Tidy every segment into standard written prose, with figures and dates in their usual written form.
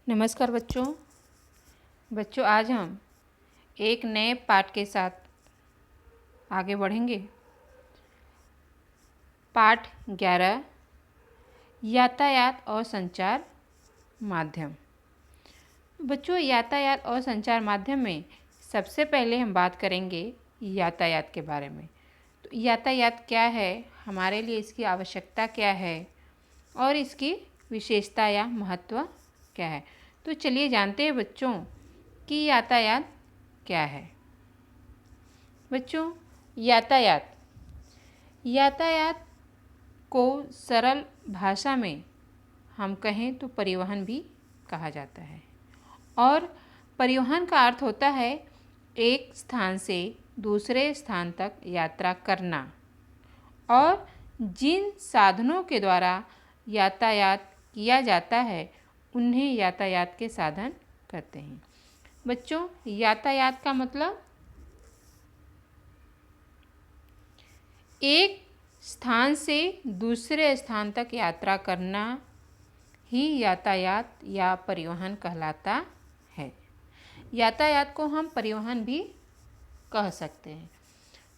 नमस्कार बच्चों। आज हम एक नए पाठ के साथ आगे बढ़ेंगे। पाठ 11 यातायात और संचार माध्यम। बच्चों, यातायात और संचार माध्यम में सबसे पहले हम बात करेंगे यातायात के बारे में। तो यातायात क्या है, हमारे लिए इसकी आवश्यकता क्या है और इसकी विशेषता या महत्व क्या है। तो चलिए जानते हैं बच्चों कि यातायात क्या है। बच्चों, यातायात को सरल भाषा में हम कहें तो परिवहन भी कहा जाता है। और परिवहन का अर्थ होता है एक स्थान से दूसरे स्थान तक यात्रा करना और जिन साधनों के द्वारा यातायात किया जाता है उन्हें यातायात के साधन कहते हैं। बच्चों, यातायात का मतलब एक स्थान से दूसरे स्थान तक यात्रा करना ही यातायात या परिवहन कहलाता है। यातायात को हम परिवहन भी कह सकते हैं।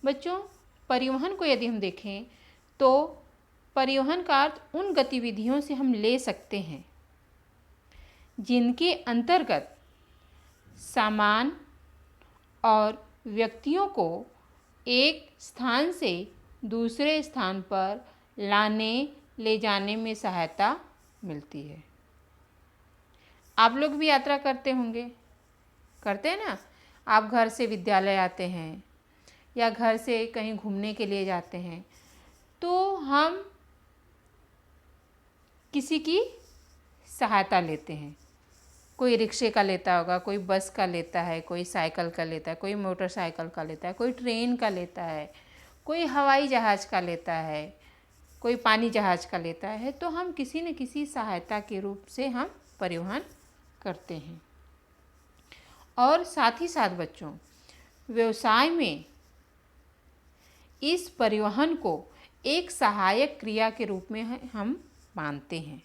बच्चों, परिवहन को यदि हम देखें तो परिवहन का अर्थ उन गतिविधियों से हम ले सकते हैं जिनके अंतर्गत सामान और व्यक्तियों को एक स्थान से दूसरे स्थान पर लाने ले जाने में सहायता मिलती है। आप लोग भी यात्रा करते होंगे, करते हैं ना। आप घर से विद्यालय आते हैं या घर से कहीं घूमने के लिए जाते हैं तो हम किसी की सहायता लेते हैं। कोई रिक्शे का लेता होगा, कोई बस का लेता है, कोई साइकिल का लेता है, कोई मोटरसाइकिल का लेता है, कोई ट्रेन का लेता है, कोई हवाई जहाज़ का लेता है, कोई पानी जहाज़ का लेता है। तो हम किसी न किसी सहायता के रूप से हम परिवहन करते हैं। और साथ ही साथ बच्चों, व्यवसाय में इस परिवहन को एक सहायक क्रिया के रूप में हम मानते हैं।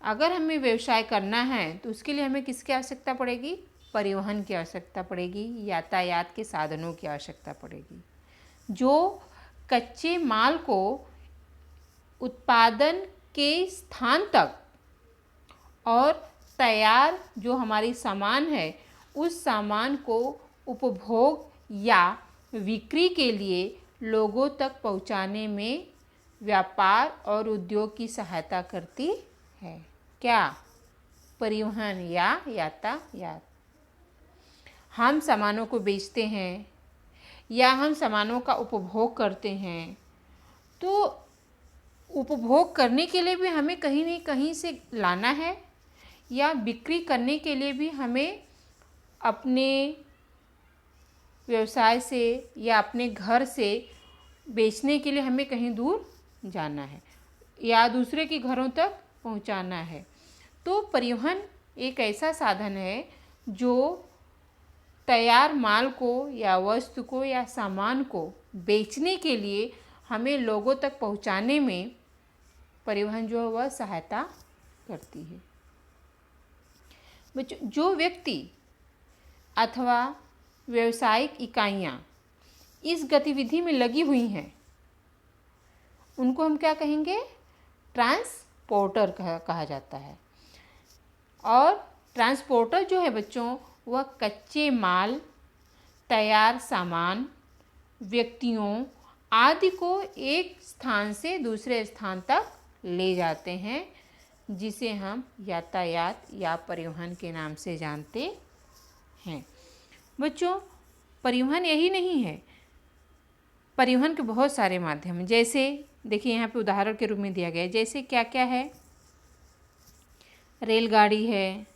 अगर हमें व्यवसाय करना है तो उसके लिए हमें किसकी आवश्यकता पड़ेगी? परिवहन की आवश्यकता पड़ेगी, यातायात के साधनों की आवश्यकता पड़ेगी जो कच्चे माल को उत्पादन के स्थान तक और तैयार जो हमारी सामान है उस सामान को उपभोग या बिक्री के लिए लोगों तक पहुंचाने में व्यापार और उद्योग की सहायता करती है। क्या? परिवहन या यातायात। हम सामानों को बेचते हैं या हम सामानों का उपभोग करते हैं तो उपभोग करने के लिए भी हमें कहीं न कहीं से लाना है या बिक्री करने के लिए भी हमें अपने व्यवसाय से या अपने घर से बेचने के लिए हमें कहीं दूर जाना है या दूसरे के घरों तक पहुंचाना है। तो परिवहन एक ऐसा साधन है जो तैयार माल को या वस्तु को या सामान को बेचने के लिए हमें लोगों तक पहुंचाने में परिवहन जो है वह सहायता करती है। बच्चों, जो व्यक्ति अथवा व्यावसायिक इकाइयाँ इस गतिविधि में लगी हुई हैं उनको हम क्या कहेंगे? ट्रांसपोर्टर कहा जाता है। और ट्रांसपोर्टर जो है बच्चों वह कच्चे माल, तैयार सामान, व्यक्तियों आदि को एक स्थान से दूसरे स्थान तक ले जाते हैं जिसे हम यातायात या परिवहन के नाम से जानते हैं। बच्चों, परिवहन यही नहीं है, परिवहन के बहुत सारे माध्यम हैं। जैसे देखिए यहाँ पे उदाहरण के रूप में दिया गया है, जैसे क्या क्या है? रेलगाड़ी है,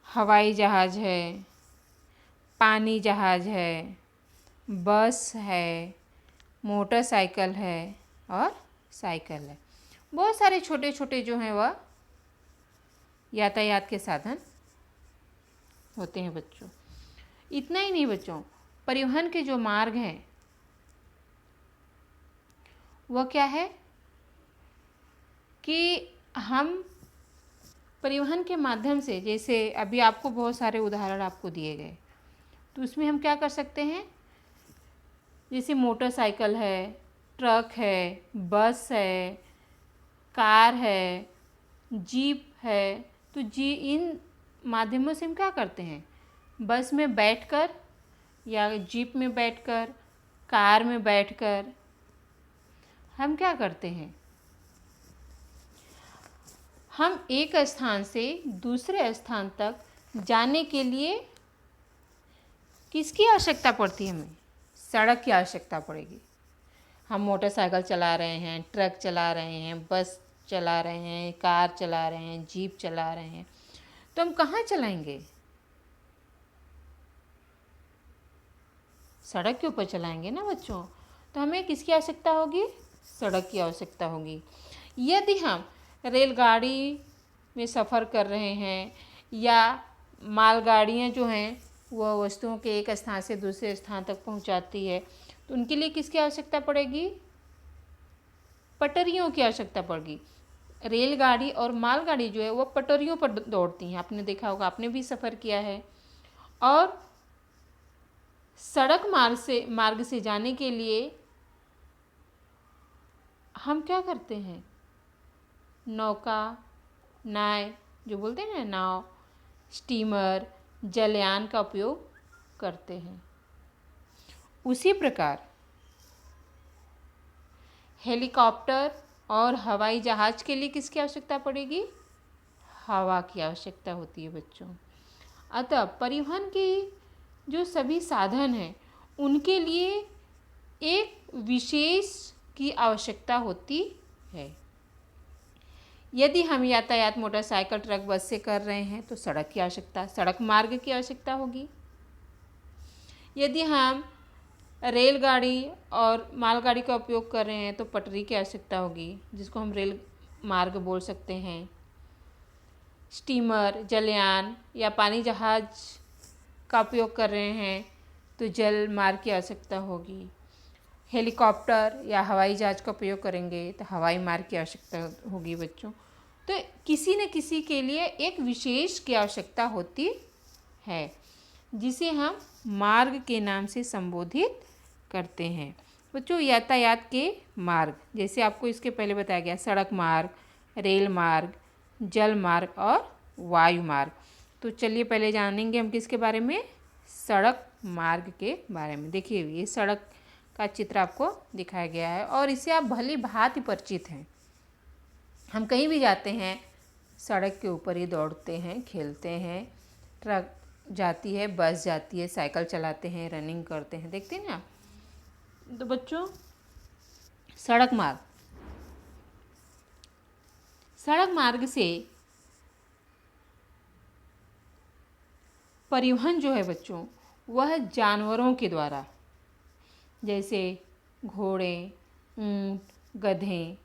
हवाई जहाज़ है, पानी जहाज़ है, बस है, मोटरसाइकिल है और साइकिल है। बहुत सारे छोटे छोटे जो हैं वह यातायात के साधन होते हैं बच्चों। इतना ही नहीं बच्चों, परिवहन के जो मार्ग हैं वह क्या है कि हम परिवहन के माध्यम से, जैसे अभी आपको बहुत सारे उदाहरण आपको दिए गए, तो उसमें हम क्या कर सकते हैं, जैसे मोटरसाइकिल है, ट्रक है, बस है, कार है, जीप है। तो इन माध्यमों से हम क्या करते हैं, बस में बैठकर या जीप में बैठकर, कार में बैठकर हम क्या करते हैं, हम एक स्थान से दूसरे स्थान तक जाने के लिए किसकी आवश्यकता पड़ती है, हमें सड़क की आवश्यकता पड़ेगी। हम मोटरसाइकिल चला रहे हैं, ट्रक चला रहे हैं, बस चला रहे हैं, कार चला रहे हैं, जीप चला रहे हैं, तो हम कहाँ चलाएंगे, सड़क के ऊपर चलाएंगे ना बच्चों। तो हमें किसकी आवश्यकता होगी, सड़क की आवश्यकता होगी। यदि हम रेलगाड़ी में सफ़र कर रहे हैं या मालगाड़ियाँ जो हैं वह वस्तुओं के एक स्थान से दूसरे स्थान तक पहुंचाती है, तो उनके लिए किसकी आवश्यकता पड़ेगी, पटरियों की आवश्यकता पड़ेगी। रेलगाड़ी और मालगाड़ी जो है वह पटरियों पर दौड़ती हैं, आपने देखा होगा, आपने भी सफ़र किया है। और सड़क मार्ग से जाने के लिए हम क्या करते हैं, नौका, नाव जो बोलते हैं ना, नाव, स्टीमर, जलयान का उपयोग करते हैं। उसी प्रकार हेलीकॉप्टर और हवाई जहाज़ के लिए किसकी आवश्यकता पड़ेगी, हवा की आवश्यकता होती है बच्चों। अतः परिवहन की जो सभी साधन हैं उनके लिए एक विशेष की आवश्यकता होती है। यदि हम यातायात मोटरसाइकिल, ट्रक, बस से कर रहे हैं तो सड़क मार्ग की आवश्यकता होगी। यदि हम रेलगाड़ी और मालगाड़ी का उपयोग कर रहे हैं तो पटरी की आवश्यकता होगी, जिसको हम रेल मार्ग बोल सकते हैं। स्टीमर, जलयान या पानी जहाज का उपयोग कर रहे हैं तो जल मार्ग की आवश्यकता होगी। हेलीकॉप्टर या हवाई जहाज का उपयोग करेंगे तो हवाई मार्ग की आवश्यकता होगी बच्चों। तो किसी न किसी के लिए एक विशेष की आवश्यकता होती है, जिसे हम मार्ग के नाम से संबोधित करते हैं। बच्चों, यातायात के मार्ग जैसे आपको इसके पहले बताया गया, सड़क मार्ग, रेल मार्ग, जल मार्ग और वायु मार्ग। तो चलिए पहले जानेंगे हम किसके बारे में, सड़क मार्ग के बारे में। देखिए ये सड़क का चित्र आपको दिखाया गया है और इससे आप भली भांति परिचित हैं। हम कहीं भी जाते हैं सड़क के ऊपर ही दौड़ते हैं, खेलते हैं, ट्रक जाती है, बस जाती है, साइकिल चलाते हैं, रनिंग करते हैं, देखते हैं ना। तो बच्चों, सड़क मार्ग से परिवहन जो है बच्चों, वह जानवरों के द्वारा, जैसे घोड़े, ऊंट, गधे,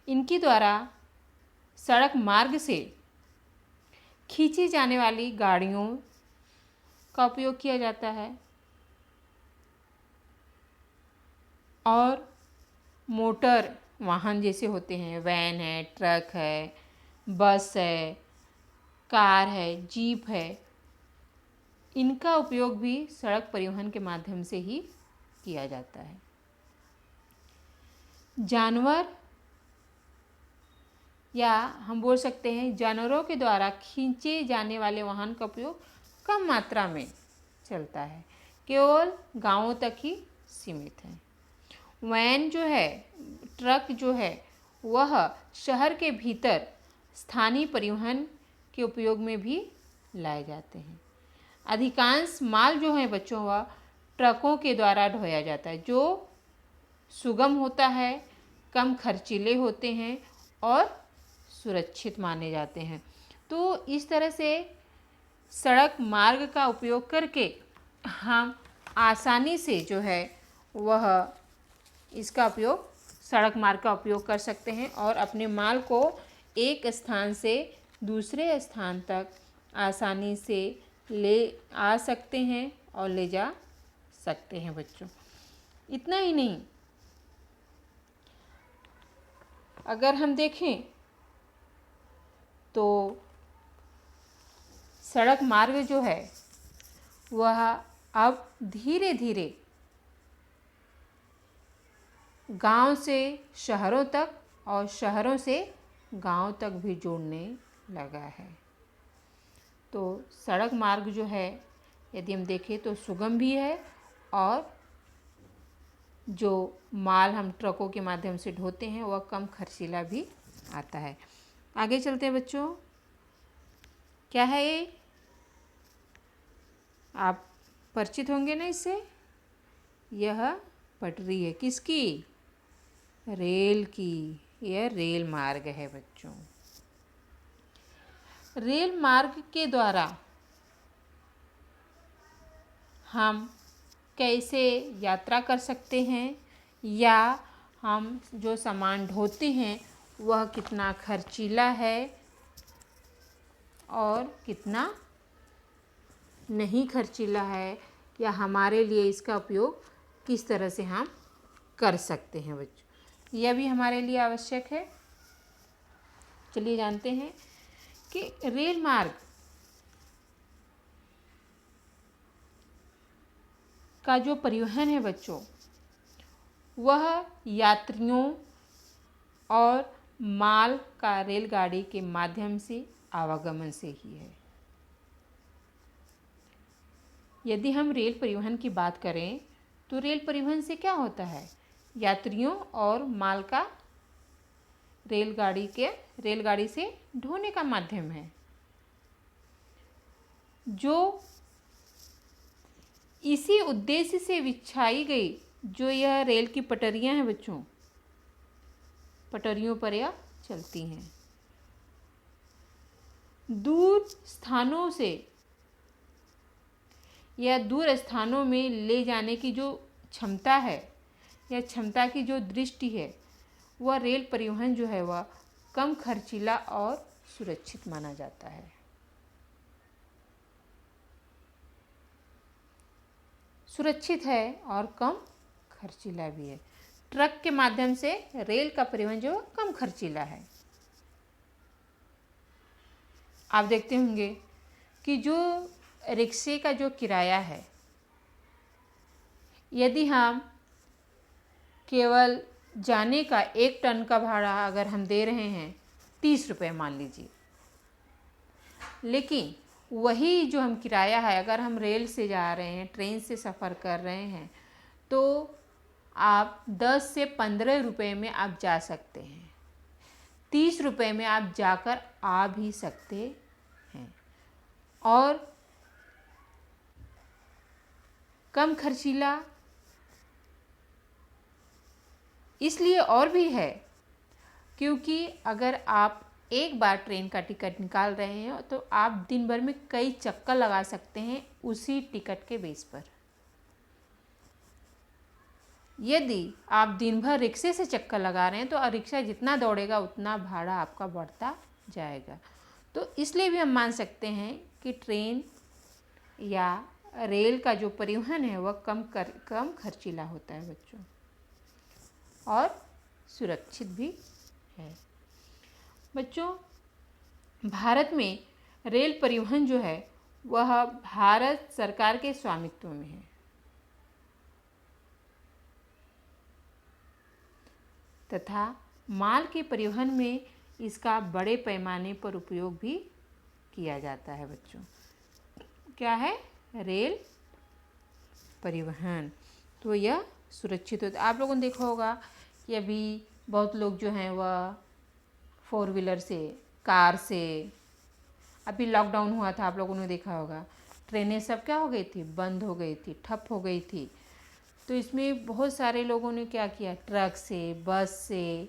इनके द्वारा सड़क मार्ग से खींची जाने वाली गाड़ियों का उपयोग किया जाता है। और मोटर वाहन जैसे होते हैं, वैन है, ट्रक है, बस है, कार है, जीप है, इनका उपयोग भी सड़क परिवहन के माध्यम से ही किया जाता है। जानवर या हम बोल सकते हैं जानवरों के द्वारा खींचे जाने वाले वाहन का उपयोग कम मात्रा में चलता है, केवल गांवों तक ही सीमित है। वैन जो है, ट्रक जो है, वह शहर के भीतर स्थानीय परिवहन के उपयोग में भी लाए जाते हैं। अधिकांश माल जो है बच्चों, वह ट्रकों के द्वारा ढोया जाता है, जो सुगम होता है, कम खर्चीले होते हैं और सुरक्षित माने जाते हैं। तो इस तरह से सड़क मार्ग का उपयोग करके हम आसानी से जो है वह इसका उपयोग, सड़क मार्ग का उपयोग कर सकते हैं और अपने माल को एक स्थान से दूसरे स्थान तक आसानी से ले आ सकते हैं और ले जा सकते हैं बच्चों। इतना ही नहीं, अगर हम देखें तो सड़क मार्ग जो है वह अब धीरे धीरे गांव से शहरों तक और शहरों से गांव तक भी जोड़ने लगा है। तो सड़क मार्ग जो है यदि हम देखें तो सुगम भी है और जो माल हम ट्रकों के माध्यम से ढोते हैं वह कम खर्चीला भी आता है। आगे चलते हैं बच्चों, क्या है ये, आप परिचित होंगे ना इससे। यह पटरी है, किसकी, रेल की। यह रेल मार्ग है बच्चों। रेल मार्ग के द्वारा हम कैसे यात्रा कर सकते हैं या हम जो सामान ढोते हैं वह कितना खर्चीला है और कितना नहीं खर्चीला है, या हमारे लिए इसका उपयोग किस तरह से हम कर सकते हैं बच्चों, यह भी हमारे लिए आवश्यक है। चलिए जानते हैं कि रेल मार्ग का जो परिवहन है बच्चों वह यात्रियों और माल का रेलगाड़ी के माध्यम से आवागमन से ही है। यदि हम रेल परिवहन की बात करें तो रेल परिवहन से क्या होता है, यात्रियों और माल का रेलगाड़ी से ढोने का माध्यम है। जो इसी उद्देश्य से बिछाई गई जो यह रेल की पटरियां हैं बच्चों, पटरियों पर यह चलती हैं। दूर स्थानों से या दूर स्थानों में ले जाने की जो क्षमता है या क्षमता की जो दृष्टि है वह रेल परिवहन जो है वह कम खर्चीला और सुरक्षित माना जाता है। सुरक्षित है और कम खर्चीला भी है। ट्रक के माध्यम से रेल का परिवहन जो कम खर्चीला है। आप देखते होंगे कि जो रिक्शे का जो किराया है, यदि हम केवल जाने का 1 टन का भाड़ा अगर हम दे रहे हैं 30 रुपये मान लीजिए, लेकिन वही जो हम किराया है अगर हम रेल से जा रहे हैं, ट्रेन से सफ़र कर रहे हैं, तो आप 10 से 15 रुपये में आप जा सकते हैं। 30 रुपये में आप जाकर आ भी सकते हैं और कम खर्चीला इसलिए और भी है क्योंकि अगर आप एक बार ट्रेन का टिकट निकाल रहे हैं तो आप दिन भर में कई चक्कर लगा सकते हैं उसी टिकट के बेस पर। यदि आप दिन भर रिक्शे से चक्कर लगा रहे हैं तो रिक्शा जितना दौड़ेगा उतना भाड़ा आपका बढ़ता जाएगा। तो इसलिए भी हम मान सकते हैं कि ट्रेन या रेल का जो परिवहन है वह कम खर्चीला होता है बच्चों और सुरक्षित भी है। बच्चों, भारत में रेल परिवहन जो है वह भारत सरकार के स्वामित्व में है तथा माल के परिवहन में इसका बड़े पैमाने पर उपयोग भी किया जाता है बच्चों। क्या है, रेल परिवहन। तो यह सुरक्षित होता है। आप लोगों ने देखा होगा कि अभी बहुत लोग जो हैं वह 4 व्हीलर से, कार से, अभी लॉकडाउन हुआ था आप लोगों ने देखा होगा, ट्रेनें सब क्या हो गई थी, बंद हो गई थी, ठप हो गई थी। तो इसमें बहुत सारे लोगों ने क्या किया, ट्रक से, बस से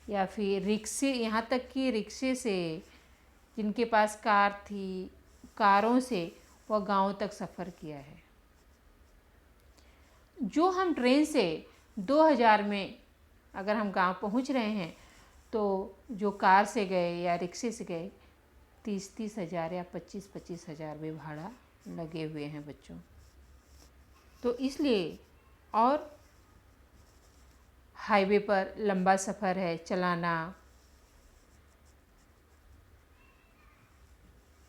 या फिर रिक्शे, यहाँ तक कि रिक्शे से, जिनके पास कार थी, कारों से वह गांव तक सफ़र किया है। जो हम ट्रेन से 2000 में अगर हम गांव पहुंच रहे हैं तो जो कार से गए या रिक्शे से गए 30-30 हज़ार या 25-25 हज़ार में भाड़ा लगे हुए हैं बच्चों। तो इसलिए, और हाईवे पर लंबा सफ़र है चलाना,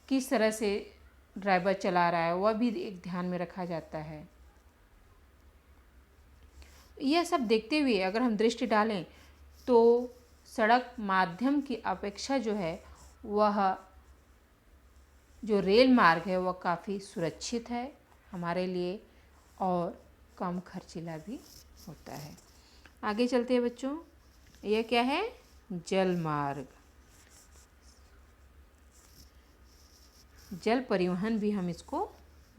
किस तरह से ड्राइवर चला रहा है वह भी एक ध्यान में रखा जाता है। यह सब देखते हुए अगर हम दृष्टि डालें तो सड़क माध्यम की अपेक्षा जो है वह जो रेल मार्ग है वह काफ़ी सुरक्षित है हमारे लिए और कम खर्चीला भी होता है। आगे चलते हैं बच्चों, यह क्या है? जल मार्ग। जल परिवहन भी हम इसको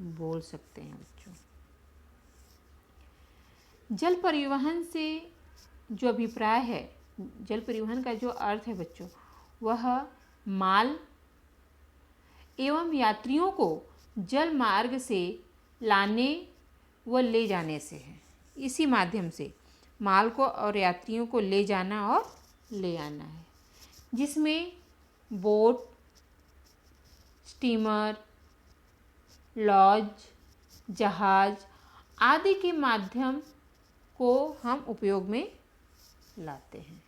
बोल सकते हैं बच्चों। जल परिवहन से जो अभिप्राय है, जल परिवहन का जो अर्थ है बच्चों, वह माल एवं यात्रियों को जल मार्ग से लाने व ले जाने से है। इसी माध्यम से माल को और यात्रियों को ले जाना और ले आना है, जिसमें बोट, स्टीमर, लॉज, जहाज आदि के माध्यम को हम उपयोग में लाते हैं।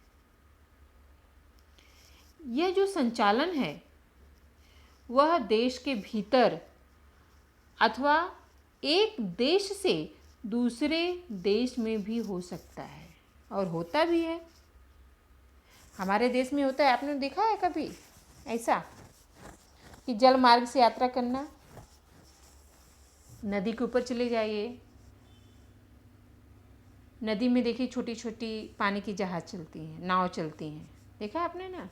यह जो संचालन है वह देश के भीतर अथवा एक देश से दूसरे देश में भी हो सकता है और होता भी है। हमारे देश में होता है। आपने देखा है कभी ऐसा कि जल मार्ग से यात्रा करना? नदी के ऊपर चले जाइए, नदी में देखिए छोटी छोटी पानी की जहाज चलती हैं, नाव चलती हैं, देखा आपने ना?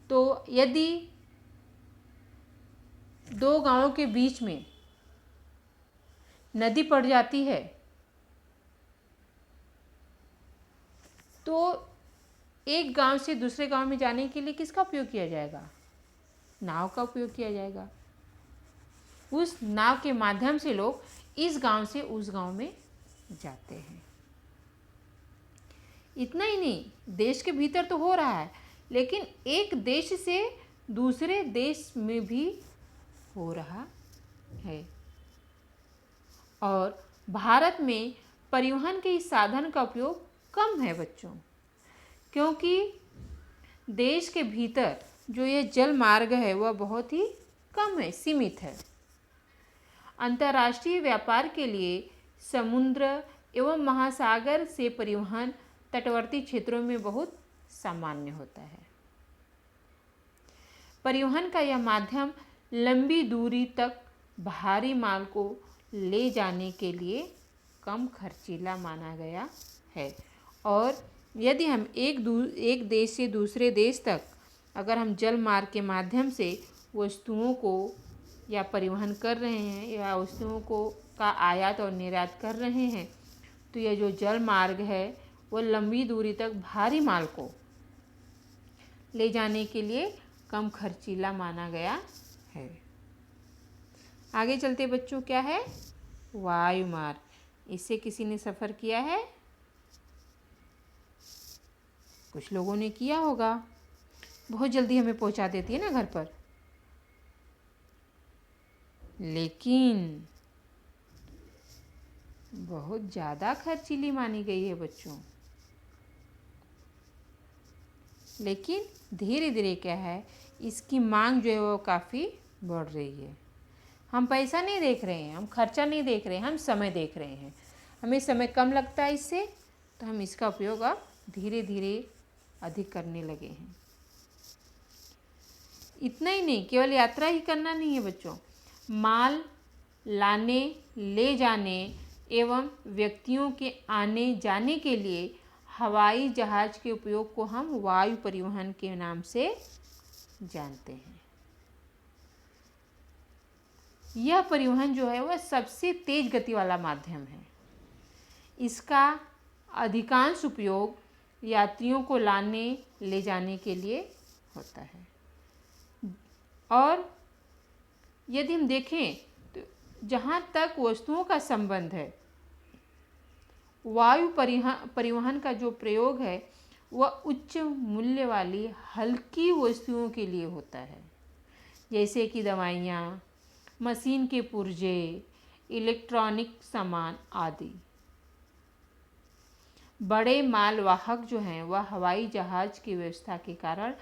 तो यदि दो गांवों के बीच में नदी पड़ जाती है तो एक गांव से दूसरे गांव में जाने के लिए किसका उपयोग किया जाएगा? नाव का उपयोग किया जाएगा। उस नाव के माध्यम से लोग इस गांव से उस गांव में जाते हैं। इतना ही नहीं, देश के भीतर तो हो रहा है, लेकिन एक देश से दूसरे देश में भी हो रहा है। और भारत में परिवहन के इस साधन का उपयोग कम है बच्चों, क्योंकि देश के भीतर जो ये जल मार्ग है वह बहुत ही कम है, सीमित है। अंतर्राष्ट्रीय व्यापार के लिए समुद्र एवं महासागर से परिवहन तटवर्ती क्षेत्रों में बहुत सामान्य होता है। परिवहन का यह माध्यम लंबी दूरी तक भारी माल को ले जाने के लिए कम खर्चीला माना गया है। और यदि हम एक देश से दूसरे देश तक अगर हम जल मार्ग के माध्यम से वस्तुओं को या परिवहन कर रहे हैं या वस्तुओं को का आयात और निर्यात कर रहे हैं, तो यह जो जल मार्ग है वह लंबी दूरी तक भारी माल को ले जाने के लिए कम खर्चीला माना गया है। आगे चलते बच्चों, क्या है? वायु मार्ग। इससे किसी ने सफ़र किया है? कुछ लोगों ने किया होगा। बहुत जल्दी हमें पहुंचा देती है ना घर पर, लेकिन बहुत ज़्यादा खर्चीली मानी गई है बच्चों। लेकिन धीरे धीरे क्या है, इसकी मांग जो है वो काफ़ी बढ़ रही है। हम पैसा नहीं देख रहे हैं, हम खर्चा नहीं देख रहे हैं, हम समय देख रहे हैं। हमें समय कम लगता है इससे, तो हम इसका उपयोग अब धीरे धीरे अधिक करने लगे हैं। इतना ही नहीं, केवल यात्रा ही करना नहीं है बच्चों, माल लाने, ले जाने एवं व्यक्तियों के आने जाने के लिए हवाई जहाज के उपयोग को हम वायु परिवहन के नाम से जानते हैं। यह परिवहन जो है वह सबसे तेज गति वाला माध्यम है। इसका अधिकांश उपयोग यात्रियों को लाने ले जाने के लिए होता है। और यदि हम देखें तो जहाँ तक वस्तुओं का संबंध है, वायु परिवहन का जो प्रयोग है वह उच्च मूल्य वाली हल्की वस्तुओं के लिए होता है, जैसे कि दवाइयाँ, मशीन के पुर्जे, इलेक्ट्रॉनिक सामान आदि। बड़े मालवाहक जो हैं वह हवाई जहाज की व्यवस्था के कारण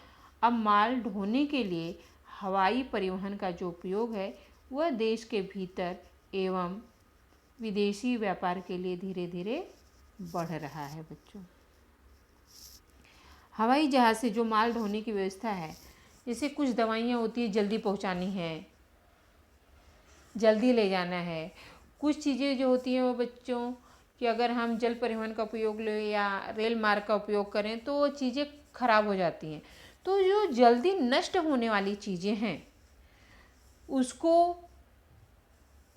अब माल ढोने के लिए हवाई परिवहन का जो उपयोग है वह देश के भीतर एवं विदेशी व्यापार के लिए धीरे धीरे बढ़ रहा है बच्चों। हवाई जहाज़ से जो माल ढोने की व्यवस्था है, जैसे कुछ दवाइयाँ होती है जल्दी पहुँचानी है, जल्दी ले जाना है, कुछ चीज़ें जो होती हैं वो बच्चों कि अगर हम जल परिवहन का उपयोग लें या रेल मार्ग का उपयोग करें तो वो चीज़ें खराब हो जाती हैं। तो जो जल्दी नष्ट होने वाली चीज़ें हैं उसको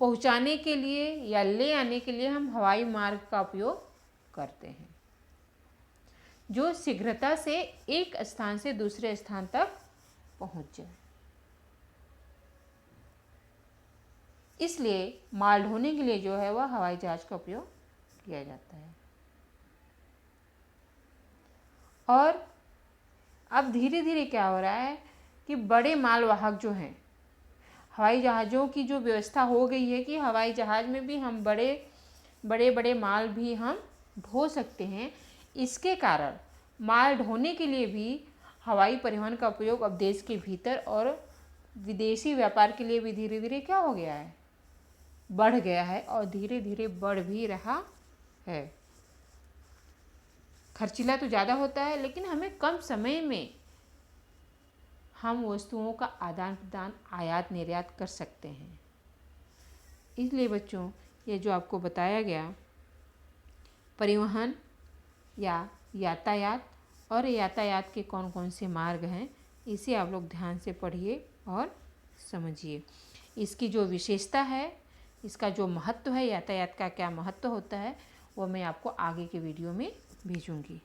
पहुंचाने के लिए या ले आने के लिए हम हवाई मार्ग का उपयोग करते हैं, जो शीघ्रता से एक स्थान से दूसरे स्थान तक पहुंच जाए। इसलिए माल ढोने के लिए जो है वह हवाई जहाज का उपयोग किया जाता है। और अब धीरे धीरे क्या हो रहा है कि बड़े मालवाहक जो हैं, हवाई जहाज़ों की जो व्यवस्था हो गई है कि हवाई जहाज़ में भी हम बड़े माल भी हम ढो सकते हैं। इसके कारण माल ढोने के लिए भी हवाई परिवहन का उपयोग अब देश के भीतर और विदेशी व्यापार के लिए भी धीरे धीरे क्या हो गया है, बढ़ गया है और धीरे धीरे बढ़ भी रहा है। खर्चीला तो ज़्यादा होता है लेकिन हमें कम समय में हम वस्तुओं का आदान प्रदान आयात निर्यात कर सकते हैं। इसलिए बच्चों ये जो आपको बताया गया परिवहन या यातायात और यातायात के कौन कौन से मार्ग हैं, इसे आप लोग ध्यान से पढ़िए और समझिए। इसकी जो विशेषता है, इसका जो महत्व है, यातायात का क्या महत्व होता है, वो मैं आपको आगे के वीडियो में भेजूँगी।